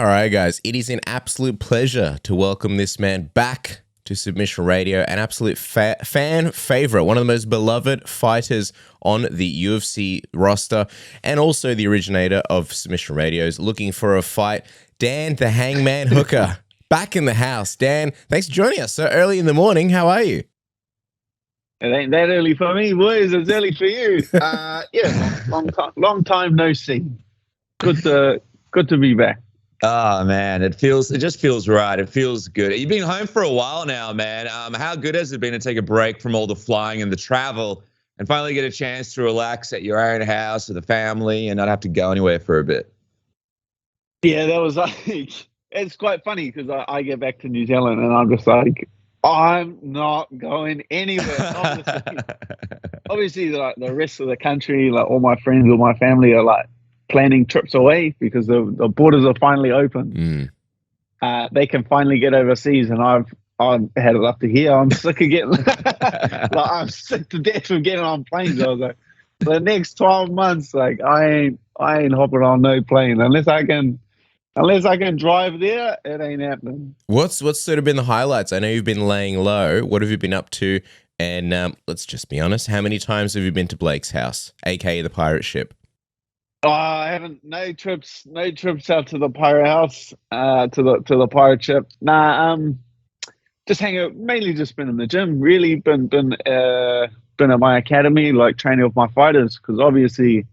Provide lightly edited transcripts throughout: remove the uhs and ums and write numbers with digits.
All right, guys, it is an absolute pleasure to welcome this man back to Submission Radio, an absolute fan favorite, one of the most beloved fighters on the UFC roster, and also the originator of Submission Radio's Looking for a Fight, Dan the Hangman Hooker, back in the house. Dan, thanks for joining us so early in the morning. How are you? It ain't that early for me, boys. It's early for you. Long time no see. Good to be back. Oh man, it just feels right. It feels good. You've been home for a while now, man. How good has it been to take a break from all the flying and the travel and finally get a chance to relax at your own house with the family and not have to go anywhere for a bit? Yeah, that was like, it's quite funny because I get back to New Zealand and I'm just like, I'm not going anywhere. Obviously, the rest of the country, like all my friends, all my family are like planning trips away because the borders are finally open. They can finally get overseas, and I've had it up to here. I'm sick of getting I'm sick to death of getting on planes. I was like, the next 12 months, like I ain't hopping on no plane unless I can drive there. It ain't happening. What's sort of been the highlights? I know you've been laying low. What have you been up to? And let's just be honest, how many times have you been to Blake's house, aka the pirate ship? I haven't. No trips out to the pirate house, to the pirate ship. Nah, just hang out. Mainly just been in the gym. Really been at my academy, like training with my fighters, because obviously,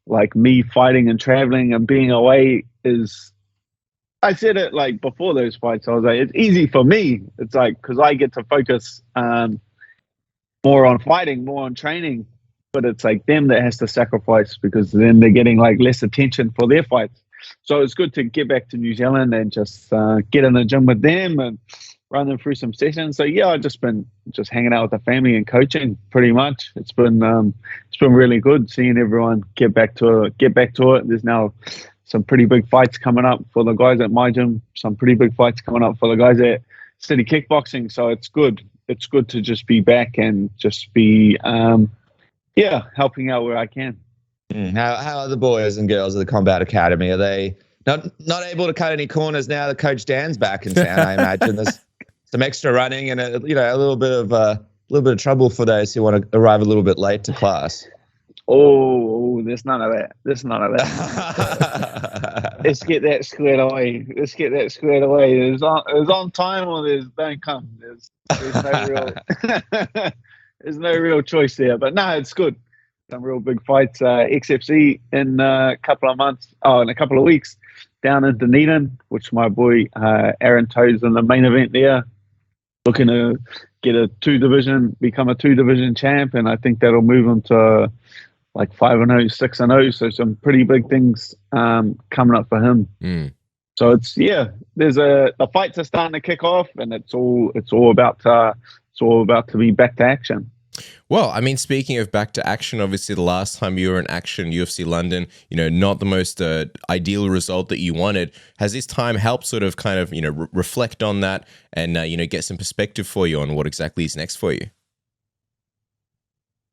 like me fighting and traveling and being away is. I said it like before those fights. I was like, it's easy for me. It's like because I get to focus more on fighting, more on training. But it's like them that has to sacrifice because then they're getting like less attention for their fights. So it's good to get back to New Zealand and just get in the gym with them and run them through some sessions. So yeah, I've just been hanging out with the family and coaching pretty much. It's been really good seeing everyone get back to it. There's now some pretty big fights coming up for the guys at my gym. Some pretty big fights coming up for the guys at City Kickboxing. So it's good. It's good to just be back and just be. Helping out where I can. How are the boys and girls of the Combat Academy? Are they not able to cut any corners now that Coach Dan's back in town? I imagine there's some extra running and a little bit of trouble for those who want to arrive a little bit late to class. Oh, there's none of that. Let's get that squared away. There's on time or there's don't come. There's no real. There's no real choice there, but no, it's good. Some real big fights. XFC in a couple of weeks down in Dunedin, which my boy Aaron Toe's in the main event there, looking to get become a 2-division champ, and I think that'll move him to like 5-0, 6-0. So some pretty big things coming up for him. So the fights are starting to kick off, and it's all about to be back to action. Well, I mean, speaking of back to action, obviously the last time you were in action, UFC London, not the most ideal result that you wanted. Has this time helped sort of kind of, reflect on that and, get some perspective for you on what exactly is next for you?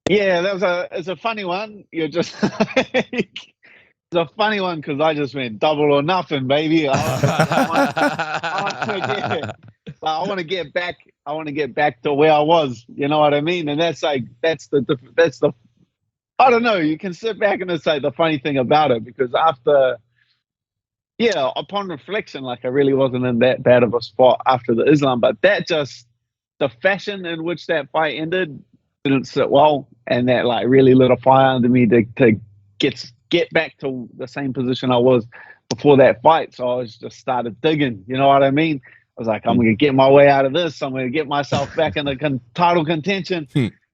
Yeah, it's a funny one. You're just... It's a funny one because I just went double or nothing, baby. I want to get back. I want to get back to where I was. You know what I mean? And that's the. I don't know. You can sit back and say the funny thing about it because upon reflection, like I really wasn't in that bad of a spot after the Islam, but the fashion in which that fight ended didn't sit well, and that like really lit a fire under me to get back to the same position I was before that fight. So I was just started digging. You know what I mean? I was like, I'm going to get my way out of this. I'm going to get myself back in the title contention.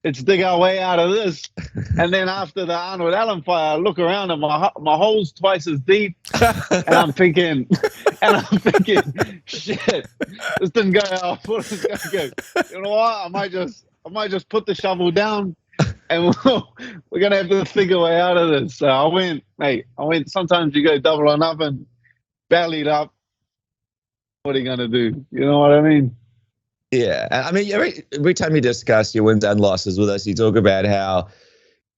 Let's dig our way out of this. And then after the Arnold Allen fight, I look around and my hole's twice as deep. And I'm thinking, shit, this didn't go how I thought it was going to go. You know what? I might just put the shovel down and we're going to have to think a way out of this. So I went, sometimes you go double or nothing, bellied up. What are you going to do? You know what I mean? Yeah. I mean, every time you discuss your wins and losses with us, you talk about how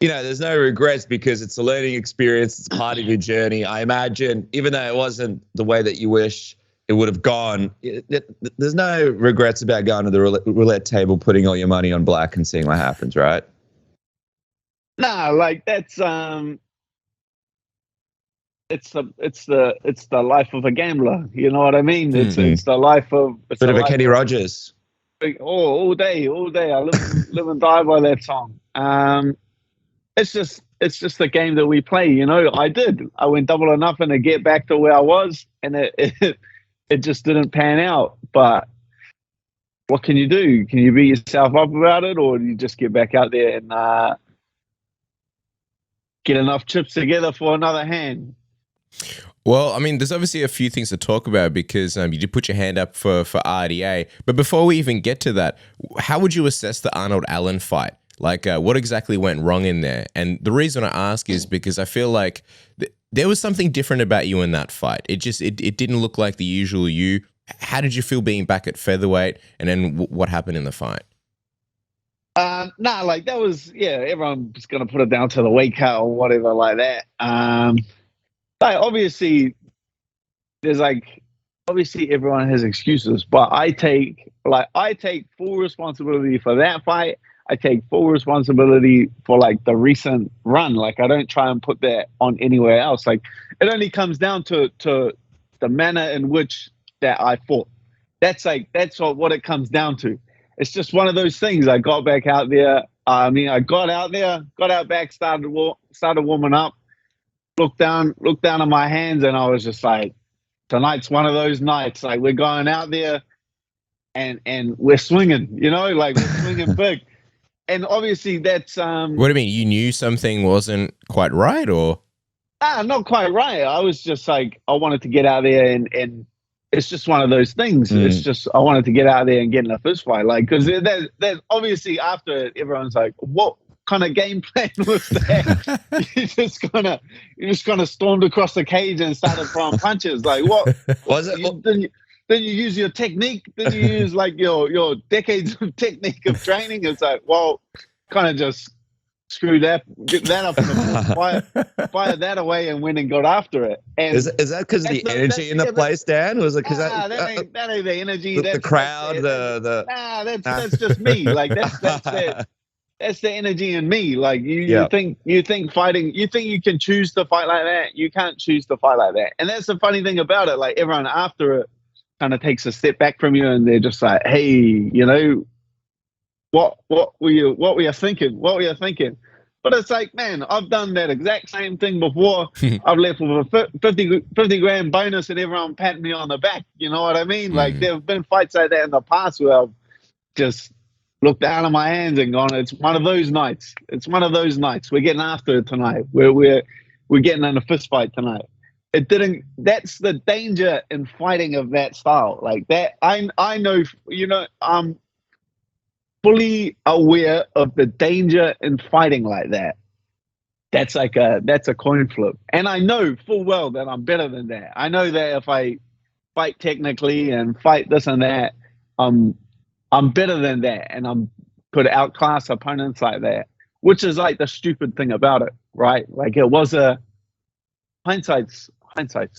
there's no regrets because it's a learning experience. It's part of your journey. I imagine, even though it wasn't the way that you wish it would have gone, there's no regrets about going to the roulette table, putting all your money on black and seeing what happens, right? Nah, like that's it's the life of a gambler. You know what I mean? It's the life of Bit of a Kenny Rogers. All day. I live and die by that song. It's just the game that we play. I went double or nothing to get back to where I was, and it just didn't pan out. But what can you do? Can you beat yourself up about it, or do you just get back out there and get enough chips together for another hand? Well, I mean, there's obviously a few things to talk about because you did put your hand up for RDA. But before we even get to that, how would you assess the Arnold Allen fight? Like, what exactly went wrong in there? And the reason I ask is because I feel like there was something different about you in that fight. It didn't look like the usual you. How did you feel being back at featherweight? And then what happened in the fight? Like that was, everyone's going to put it down to the weight cut or whatever like that. Like obviously everyone has excuses, but I take full responsibility for that fight. I take full responsibility for like the recent run. Like I don't try and put that on anywhere else. Like it only comes down to the manner in which that I fought. That's what it comes down to. It's just one of those things. I got back out there. I got out back, started warming up, looked down at my hands, and I was just like, tonight's one of those nights. Like we're going out there and we're swinging, like we're swinging big. And obviously that's what do you mean? You knew something wasn't quite right, or not quite right. I was just like, I wanted to get out there and it's just one of those things. It's just I wanted to get out there and get in a fist fight, like because there's obviously after it, everyone's like, what kind of game plan was that? you just kind of stormed across the cage and started throwing punches. Like what was it? Then you use your technique. Then you use like your decades of technique of training. It's like, well, kind of just screw that, get that up in the fire that away and went and got after it. And is that because of the energy in the place, Dan? Was it because that ain't the energy? The crowd, that's just me. Like that's the energy in me. Like you think fighting, you think you can choose to fight like that. You can't choose to fight like that. And that's the funny thing about it. Like everyone after it kind of takes a step back from you and they're just like, hey, what were you thinking? What were you thinking? But it's like, man, I've done that exact same thing before. I've left with a 50 grand bonus and everyone patting me on the back. You know what I mean? Like there have been fights like that in the past where I've just looked down at my hands and gone, it's one of those nights. It's one of those nights. We're getting after it tonight. We're getting in a fist fight tonight. It didn't. That's the danger in fighting of that style, like that. I know. I'm fully aware of the danger in fighting like that. That's a coin flip, and I know full well that I'm better than that. I know that if I fight technically and fight this and that, I'm better than that, and I'm could outclass opponents like that, which is like the stupid thing about it, right? Like it was hindsight's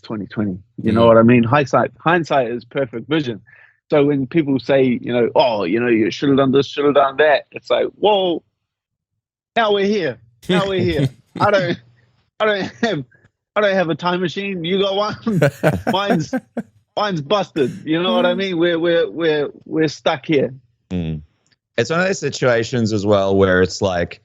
2020. You know what I mean? Hindsight is perfect vision. So when people say, you should have done this, should have done that, it's like, whoa, now we're here. I don't have a time machine. You got one? Mine's busted. You know what I mean? We're stuck here. It's one of those situations as well where it's like,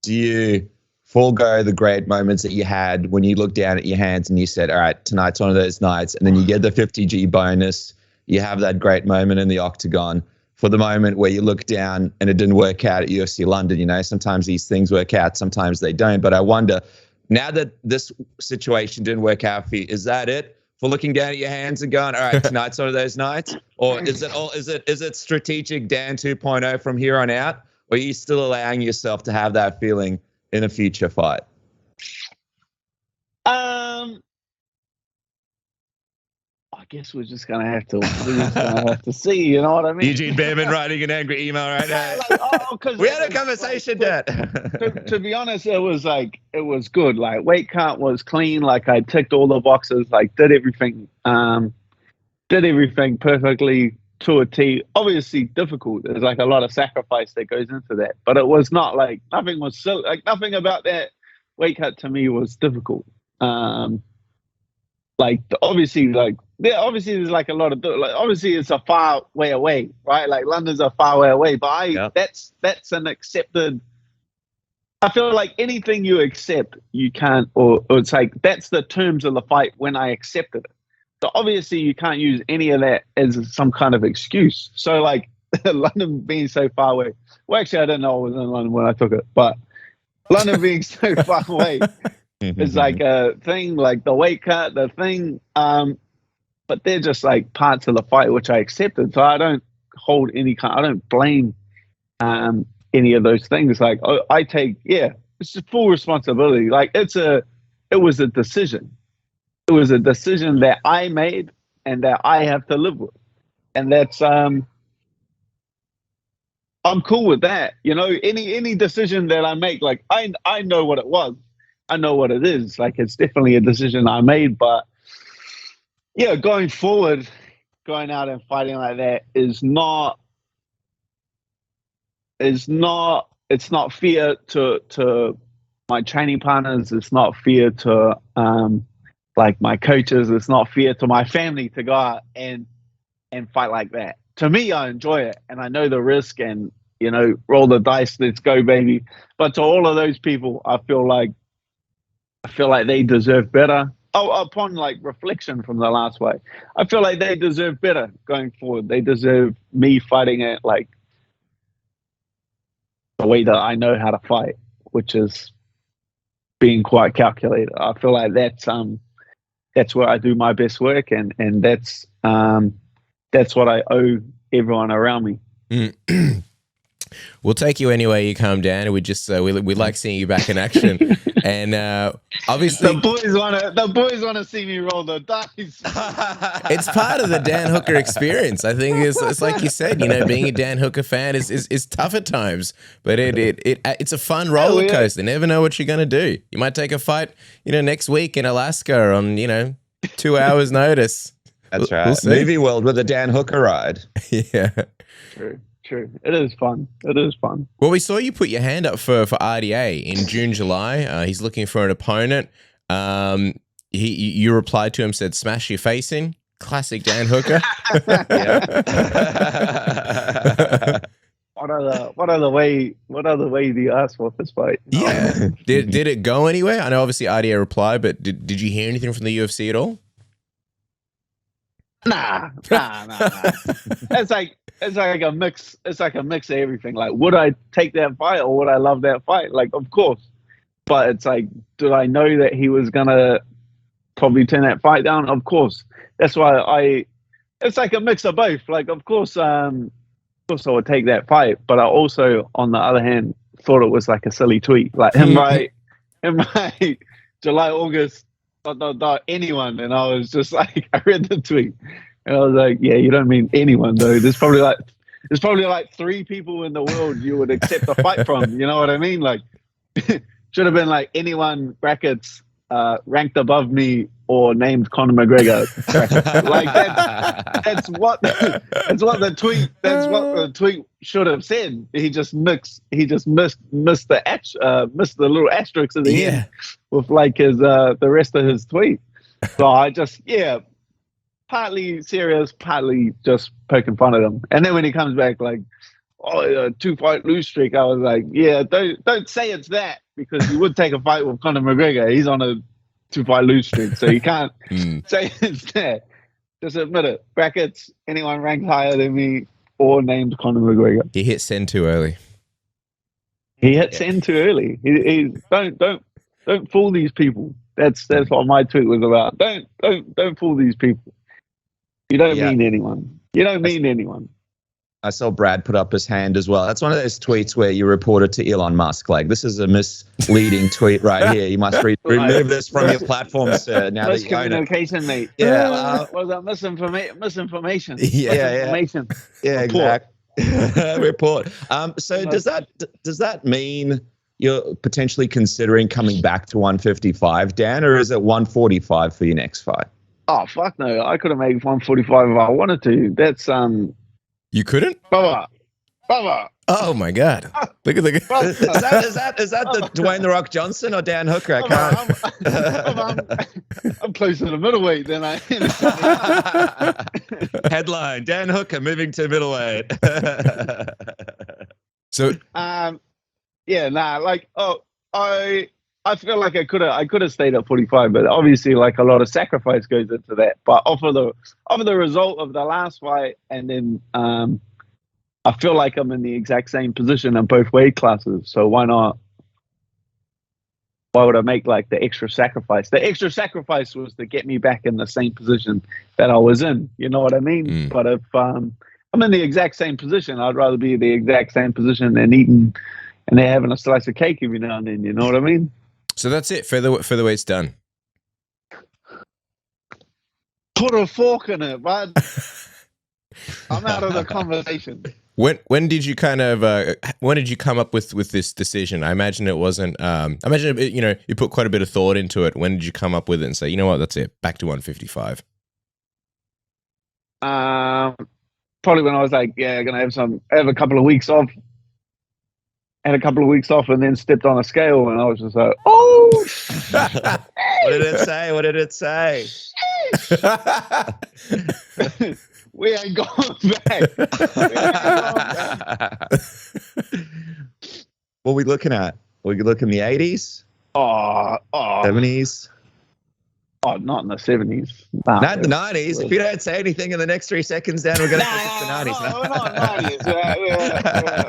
do you forego the great moments that you had when you looked down at your hands and you said, all right, tonight's one of those nights, and then you get the 50G bonus, you have that great moment in the octagon for the moment where you look down and it didn't work out at UFC London. Sometimes these things work out, sometimes they don't. But I wonder, now that this situation didn't work out for you, is that it? For looking down at your hands and going, all right, tonight's one of those nights? Or is it strategic Dan 2.0 from here on out? Or are you still allowing yourself to have that feeling in a future fight? guess we're just gonna have to see. You know what I mean? Eugene Behrman writing an angry email right now. Because we had a conversation, Dad. To be honest, it was good. Like weight cut was clean. Like I ticked all the boxes. Like did everything perfectly to a T. Obviously difficult. There's like a lot of sacrifice that goes into that. But it was not like nothing was so like nothing about that weight cut to me was difficult. Obviously there's like a lot of like obviously it's a far way away, right? Like London's a far way away, but that's an accepted. I feel like anything you accept, you can't, or it's like that's the terms of the fight when I accepted it. So obviously you can't use any of that as some kind of excuse. So like London being so far away. Well, actually I don't know I was in London when I took it, but London being so far away. It's like a thing, like the weight cut, the thing, but they're just like parts of the fight which I accepted. So I don't I don't blame any of those things. Like I take, it's just full responsibility. Like it was a decision. It was a decision that I made and that I have to live with, and that's I'm cool with that. You know, any decision that I make, like I know what it was. I know what it is. Like it's definitely a decision I made, but yeah, going forward, going out and fighting like that it's not fear to my training partners. It's not fear to like my coaches. It's not fear to my family to go out and fight like that. To me, I enjoy it and I know the risk and, you know, roll the dice, let's go, baby. But to all of those people, I feel like they deserve better. Upon like reflection from the last fight, I feel like they deserve better going forward. They deserve me fighting it like the way that I know how to fight, which is being quite calculated. I feel like that's where I do my best work, and that's what I owe everyone around me. We'll take you anywhere you come down, and we just we like seeing you back in action. And obviously, the boys wanna see me roll the dice. It's part of the Dan Hooker experience. I think it's like you said, you know, being a Dan Hooker fan is tough at times, but it's a fun roller coaster. You never know what you're gonna do. You might take a fight, you know, next week in Alaska on 2 hours notice. That's right. Movie world with a Dan Hooker ride. Yeah. True. It is fun. Well, we saw you put your hand up for RDA in June, July. He's looking for an opponent. You replied to him, said, "Smash your face in." Classic Dan Hooker. What other way do you ask for this fight? Yeah. Did it go anywhere? I know obviously RDA replied, but did you hear anything from the UFC at all? Nah. It's like a mix. It's like a mix of everything. Like, would I take that fight or would I love that fight? Like, of course. But it's like, did I know that he was gonna probably turn that fight down? Of course. That's why it's like a mix of both. Like, of course I would take that fight, but I also, on the other hand, thought it was like a silly tweet. Like him right July, August, anyone, and I was just like, I read the tweet and I was like, yeah, you don't mean anyone though. There's probably like 3 people in the world you would accept a fight from. You know what I mean? Like, should have been like anyone brackets ranked above me or named Conor McGregor. Like that's what the tweet should have said. He just missed the little asterisks at the end with like his the rest of his tweet. So I just partly serious, partly just poking fun at him. And then when he comes back like, oh, 2-fight lose streak, I was like, yeah, don't say it's that, because you would take a fight with Conor McGregor. He's on a 2-fight lose streak, so you can't say it's that. Just admit it. Brackets, anyone ranked higher than me or named Conor McGregor. He hit send too early. Send too early. He don't fool these people. That's what my tweet was about. Don't fool these people. You don't mean anyone. You don't mean anyone. I saw Brad put up his hand as well. That's one of those tweets where you report it to Elon Musk. Like, this is a misleading tweet right here. You must remove this from your platform, sir. Now that you own it. Miscommunication, mate. Yeah. What was that? Misinformation. Yeah. Misinformation. Yeah, Report. exactly. Report. So does that mean you're potentially considering coming back to 155, Dan, or is it 145 for your next fight? Oh, fuck no. I could have made 145 if I wanted to. That's You couldn't? Bubba. Oh my God! Look at the. Is that the Dwayne the Rock Johnson or Dan Hooker? I can't. I'm closer to middleweight than I am. Headline: Dan Hooker moving to middleweight. So, I feel like I could have stayed at 45, but obviously, like, a lot of sacrifice goes into that. But off of the result of the last fight, and then I feel like I'm in the exact same position in both weight classes. So why not? Why would I make like the extra sacrifice? The extra sacrifice was to get me back in the same position that I was in. You know what I mean? But if I'm in the exact same position, I'd rather be in the exact same position than eating and then having a slice of cake every now and then. You know what I mean? so that's it. Featherweight's done. Put a fork in it, bud. I'm out of the conversation. When did you come up with this decision? I imagine it wasn't. I imagine you put quite a bit of thought into it. When did you come up with it and say, you know what, that's it, back to 155? Probably when I was like, gonna have a couple of weeks off. Had a couple of weeks off and then stepped on a scale and I was just like, oh. What did it say? We ain't going back. What are we looking at? We looking the 80s? 70s? Oh, not in the 70s. Not in the 90s. If you don't say anything in the next 3 seconds, Dan, we're going to focus the 90s. No, we're not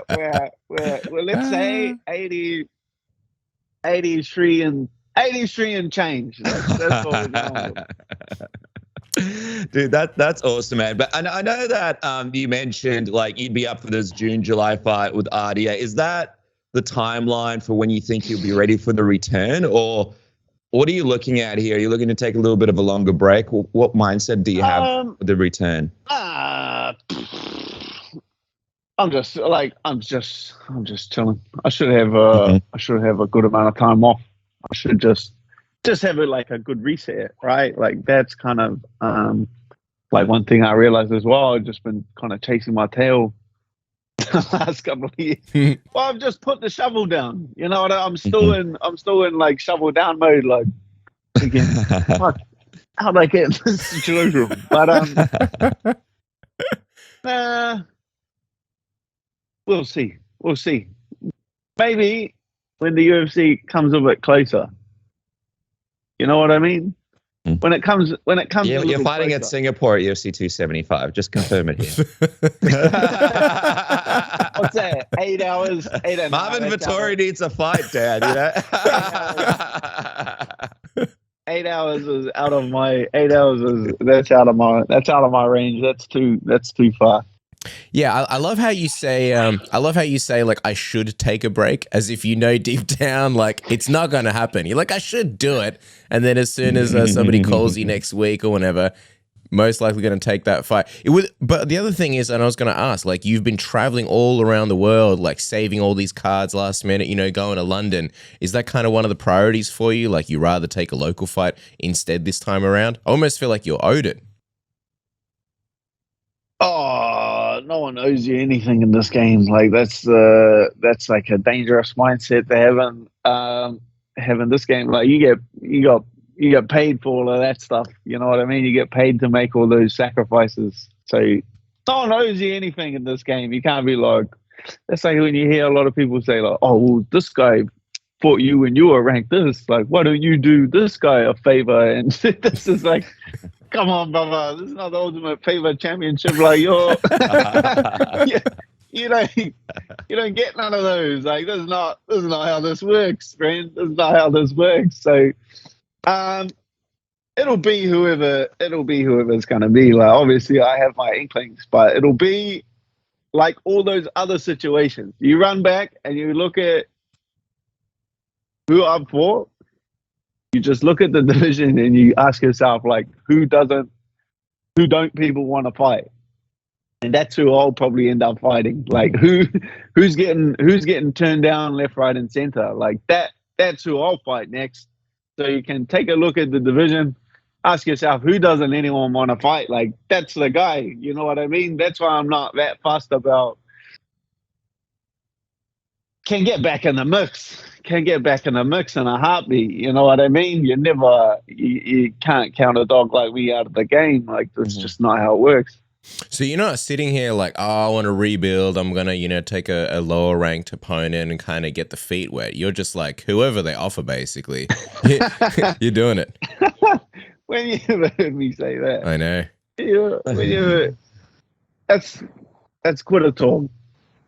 90s. We're let's say 83 and change. That's what we're going with. Dude, that's awesome, man. But I know that you mentioned like you'd be up for this June-July fight with RDA. Is that the timeline for when you think you'll be ready for the return, or what are you looking at here? Are you looking to take a little bit of a longer break? What mindset do you have for the return? I'm just chilling. I should have a good amount of time off. I should just have it like a good reset, right? Like that's kind of like one thing I realized as well. I've just been kind of chasing my tail the last couple of years. Well, I've just put the shovel down. You know what? I'm still in like shovel down mode. Like again, fuck, how'd I get in this situation? But we'll see. Maybe when the UFC comes a bit closer. You know what I mean? When it comes. Yeah, you're fighting closer. At Singapore at UFC 275. Just confirm it here. What's that? 8 hours. Marvin Vettori needs a fight, Dad. You know. 8 hours is out of my. 8 hours is that's out of my range. That's too far. Yeah, I love how you say. Like, I should take a break, as if you know deep down like it's not going to happen. You're like, I should do it, and then as soon as somebody calls you next week or whenever, most likely going to take that fight. But the other thing is, and I was going to ask, like, you've been traveling all around the world, like saving all these cards last minute. Going to London. Is that kind of one of the priorities for you? Like, you rather take a local fight instead this time around? I almost feel like you're owed it. Oh, no one owes you anything in this game. Like that's like a dangerous mindset to have in this game. Like you get paid for all of that stuff. You know what I mean? You get paid to make all those sacrifices. So no one owes you anything in this game. You can't be like, that's like when you hear a lot of people say like, oh, well, this guy fought you when you were ranked this. Like, why don't you do this guy a favor? And this is like, come on, brother. This is not the ultimate favor championship. Like you don't get none of those. Like this is not how this works, friend. This is not how this works. So, it'll be whoever's gonna be. Like obviously, I have my inklings, but it'll be like all those other situations. You run back and you look at who I've fought. You just look at the division and you ask yourself, like, who don't people want to fight? And that's who I'll probably end up fighting. Like, who's getting turned down left, right, and center? Like that's who I'll fight next. So you can take a look at the division, ask yourself, who doesn't anyone want to fight? Like, that's the guy. You know what I mean? That's why I'm not that fussed about. Can get back in the mix in a heartbeat. You know what I mean? You can't count a dog like me out of the game. Like, that's just not how it works. So you're not sitting here like, oh, I want to rebuild. I'm going to, take a lower ranked opponent and kind of get the feet wet. You're just like, whoever they offer, basically. You're doing it. When you ever heard me say that? I know. That's quitter talk.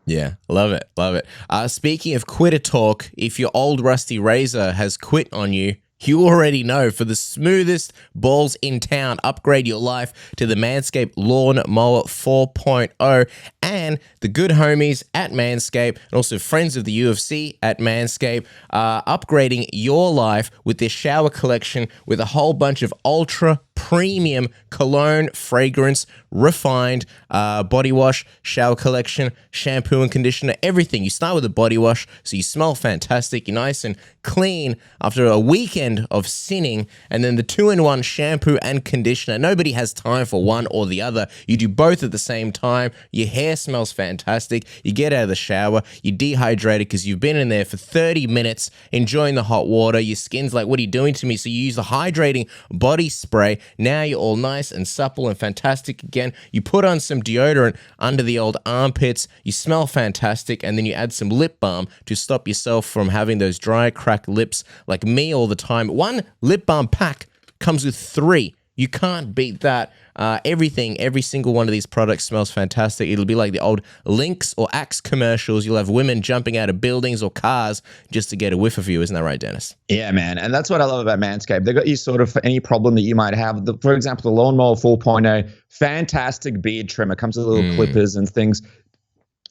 Yeah, love it, love it. Speaking of quitter talk, if your old rusty razor has quit on you, you already know, for the smoothest balls in town, upgrade your life to the Manscaped Lawn Mower 4.0 and the good homies at Manscaped and also friends of the UFC at Manscaped are upgrading your life with their shower collection with a whole bunch of ultra premium cologne, fragrance, refined body wash, shower collection, shampoo and conditioner, everything. You start with a body wash so you smell fantastic, you're nice and clean after a weekend of sinning, and then the 2-in-1 shampoo and conditioner. Nobody has time for one or the other. You do both at the same time. Your hair smells fantastic. You get out of the shower, you're dehydrated because you've been in there for 30 minutes enjoying the hot water. Your skin's like, what are you doing to me? So you use the hydrating body spray. Now you're all nice and supple and fantastic again. You put on some deodorant under the old armpits. You smell fantastic, and then you add some lip balm to stop yourself from having those dry, cracked lips like me all the time. One lip balm pack comes with 3. You can't beat that. Every single one of these products smells fantastic. It'll be like the old Lynx or Axe commercials. You'll have women jumping out of buildings or cars just to get a whiff of you. Isn't that right, Dennis? Yeah, man. And that's what I love about Manscaped. They've got you sort of for any problem that you might have. For example, the Lawnmower 4.0, fantastic beard trimmer. Comes with little clippers and things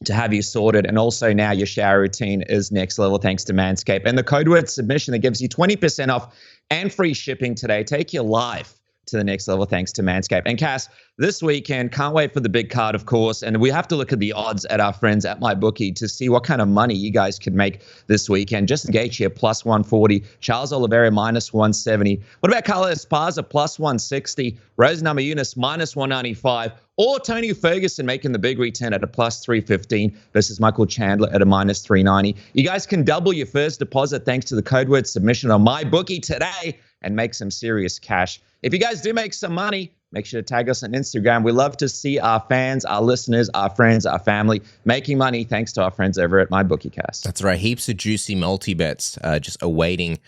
to have you sorted. And also now your shower routine is next level thanks to Manscaped. And the code word submission that gives you 20% off and free shipping today. Take your life to the next level thanks to Manscaped. And Cass, this weekend, can't wait for the big card, of course. And we have to look at the odds at our friends at MyBookie to see what kind of money you guys could make this weekend. Justin Gaethje plus 140, Charles Oliveira minus 170. What about Carlos Esparza plus 160, Rose Namajunas minus 195, or Tony Ferguson making the big return at a plus 315 versus Michael Chandler at a minus 390. You guys can double your first deposit thanks to the code word submission on MyBookie today and make some serious cash. If you guys do make some money, make sure to tag us on Instagram. We love to see our fans, our listeners, our friends, our family making money thanks to our friends over at MyBookieCast. That's right. Heaps of juicy multi-bets just awaiting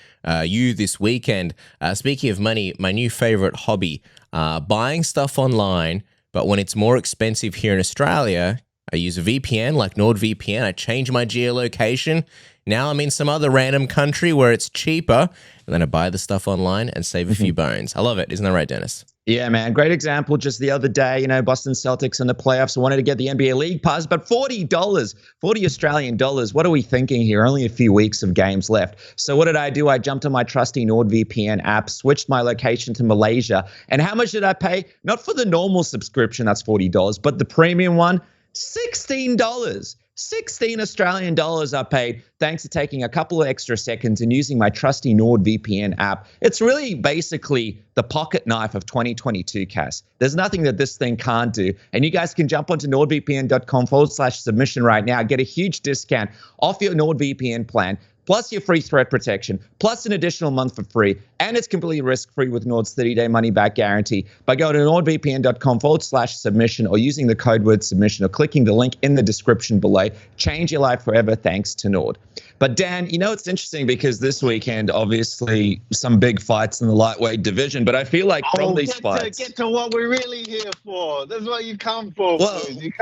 you this weekend. Speaking of money, my new favorite hobby, buying stuff online, but when it's more expensive here in Australia, I use a VPN like NordVPN. I change my geolocation. Now I'm in some other random country where it's cheaper, and then I buy the stuff online and save a few bones. I love it. Isn't that right, Dennis? Yeah, man. Great example. Just the other day, Boston Celtics in the playoffs wanted to get the NBA League Pass, but $40, 40 Australian dollars. What are we thinking here? Only a few weeks of games left. So what did I do? I jumped on my trusty NordVPN app, switched my location to Malaysia. And how much did I pay? Not for the normal subscription, that's $40, but the premium one, $16. 16 Australian dollars I paid thanks to taking a couple of extra seconds and using my trusty NordVPN app. It's really basically the pocket knife of 2022, Cass. There's nothing that this thing can't do. And you guys can jump onto nordvpn.com/submission right now. Get a huge discount off your NordVPN plan, plus your free threat protection, plus an additional month for free. And it's completely risk-free with Nord's 30-day money-back guarantee by going to nordvpn.com/submission or using the code word submission or clicking the link in the description below. Change your life forever thanks to Nord. But Dan, it's interesting because this weekend, obviously, some big fights in the lightweight division. But I feel like from these fights, get to what we're really here for. This is what you come for. The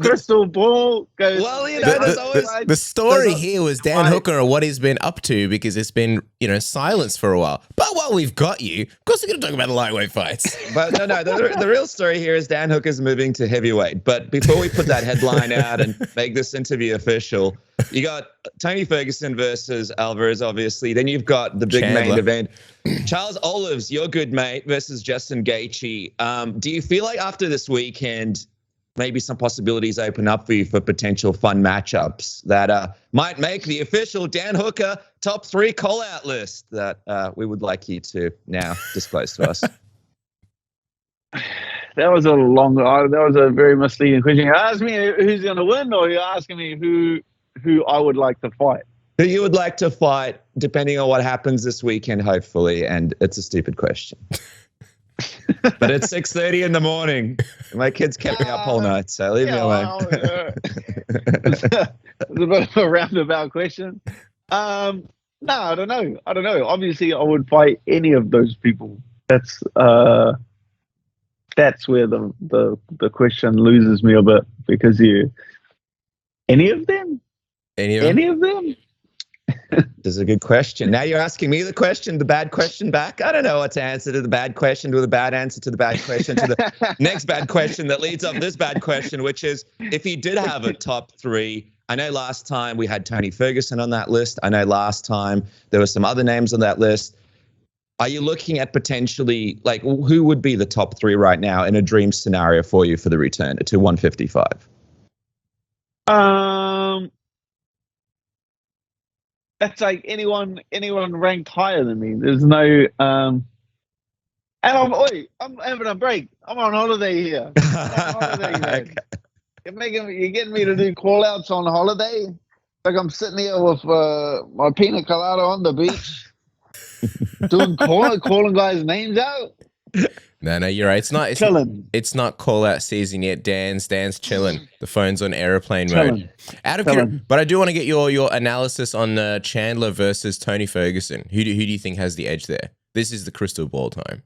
crystal ball goes. The story here was Dan Hooker and what he's been up to, because it's been silence for a while. But while we've got you, of course we're going to talk about the lightweight fights. But no, the real story here is Dan Hooker's moving to heavyweight. But before we put that headline out and make this interview official, you got Tony Ferguson versus Alvarez, obviously. Then you've got the big Chandler. main event. Charles Olives, your good mate, versus Justin Gaethje. Do you feel like after this weekend, maybe some possibilities open up for you for potential fun matchups that might make the official Dan Hooker top 3 call-out list that we would like you to now disclose to us? That was a very misleading question. You asked me who's going to win, or you're asking me who I would like to fight? Who you would like to fight, depending on what happens this weekend, hopefully. And it's a stupid question. But it's 6:30 in the morning. My kids kept me up all night, so leave me alone. It's a bit of a roundabout question. No, I don't know. Obviously, I would fight any of those people. That's where the question loses me a bit, because any of them. This is a good question. Now you're asking me the bad question back. I don't know what to answer to the bad question, to the bad answer to the bad question, to the next bad question that leads up this bad question, which is, if he did have a top 3, I know last time we had Tony Ferguson on that list. I know last time there were some other names on that list. Are you looking at potentially, like, who would be the top 3 right now in a dream scenario for you for the return to 155? That's like anyone ranked higher than me. There's no and I'm having a break. I'm on holiday here. Man. You're getting me to do call outs on holiday. Like I'm sitting here with my pina colada on the beach, doing calling guys' names out. No, you're right. It's not call out season yet. Dan's chilling. The phone's on airplane mode. But I do want to get your analysis on Chandler versus Tony Ferguson. Who do you think has the edge there? This is the crystal ball time.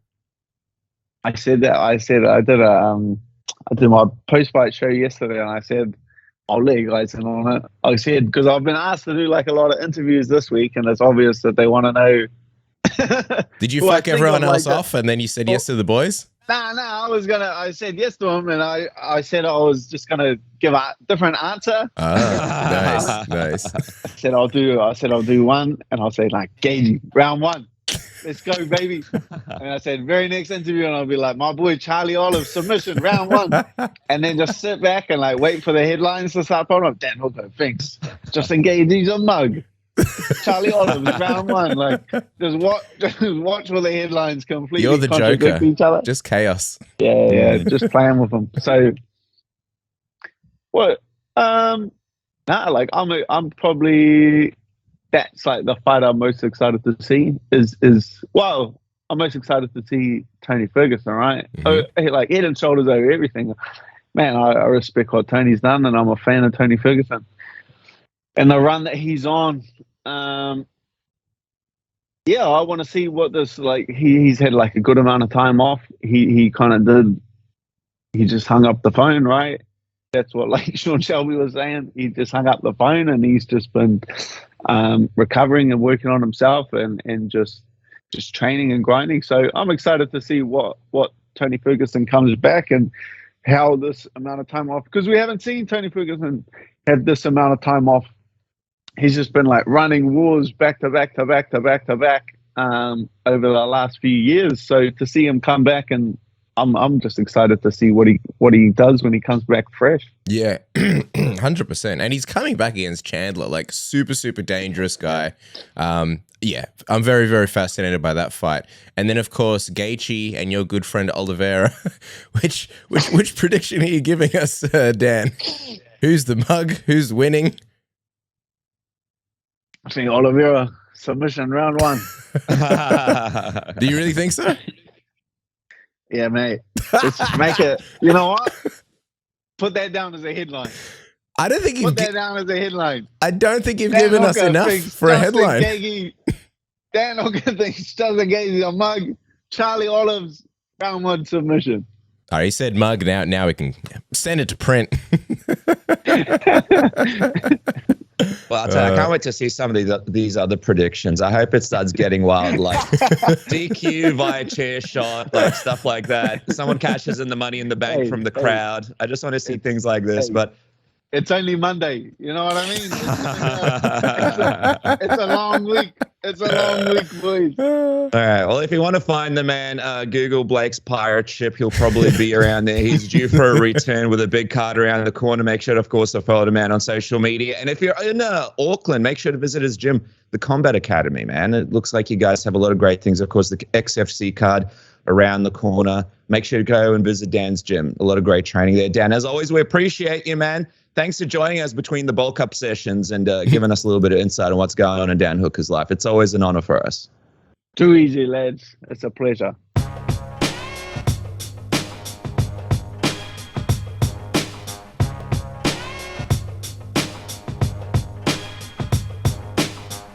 I did my post-fight show yesterday, and I said I'll let you guys in on it. I said, because I've been asked to do like a lot of interviews this week, and it's obvious that they want to know. Did you fuck everyone else off and then you said yes to the boys? Nah, I said yes to him, and I said I was just gonna give a different answer. Nice. I said I'll do one, and I'll say like Gaethje, round 1. Let's go, baby. And I said, very next interview, and I'll be like, my boy Charlie Olive, submission, round 1. And then just sit back and like wait for the headlines to start popping up. Dan Hooker, thanks. Justin Gaethje's a mug. Charlie Olive, round 1. Like, just watch for the headlines completely. You're the Joker. Each other. Just chaos. Yeah, just playing with them. So, what? Like I'm probably, that's like the fight I'm most excited to see. I'm most excited to see Tony Ferguson, right? Mm-hmm. Like head and shoulders over everything. Man, I respect what Tony's done, and I'm a fan of Tony Ferguson. And the run that he's on, I want to see what this, like, he's had like a good amount of time off. He just hung up the phone, right? That's what like Sean Shelby was saying. He just hung up the phone, and he's just been recovering and working on himself and just training and grinding. So I'm excited to see what Tony Ferguson comes back and how this amount of time off, because we haven't seen Tony Ferguson have this amount of time off. He's just been like running wars back to back over the last few years. So to see him come back, and I'm just excited to see what he does when he comes back fresh. Yeah, 100%. And he's coming back against Chandler, like super, super dangerous guy. Yeah, I'm very, very fascinated by that fight. And then, of course, Gaethje and your good friend Oliveira. which prediction are you giving us, Dan? Who's the mug? Who's winning? I think Oliveira, submission round 1. Do you really think so? Yeah, mate. Let's just make it. You know what? Put that down as a headline. I don't think Put that down as a headline. I don't think you've given us enough for a headline. Dan Hooker thinks Justin Gaethje a mug. Charlie Olive's round 1 submission. All right, he said mug. Now we can send it to print. Well, I'll tell you, I can't wait to see some of these other predictions. I hope it starts getting wild, like DQ via chair shot, like stuff like that. Someone cashes in the money in the bank from the crowd. I just want to see things like this, but it's only Monday. You know what I mean? It's a long week. It's a long week, boys. All right. Well, if you want to find the man, Google Blake's pirate ship. He'll probably be around there. He's due for a return with a big card around the corner. Make sure, of course, to follow the man on social media. And if you're in Auckland, make sure to visit his gym, the Combat Academy, man. It looks like you guys have a lot of great things. Of course, the XFC card around the corner. Make sure to go and visit Dan's gym. A lot of great training there. Dan, as always, we appreciate you, man. Thanks for joining us between the bulk up sessions and giving us a little bit of insight on what's going on in Dan Hooker's life. It's always an honor for us. Too easy, lads. It's a pleasure.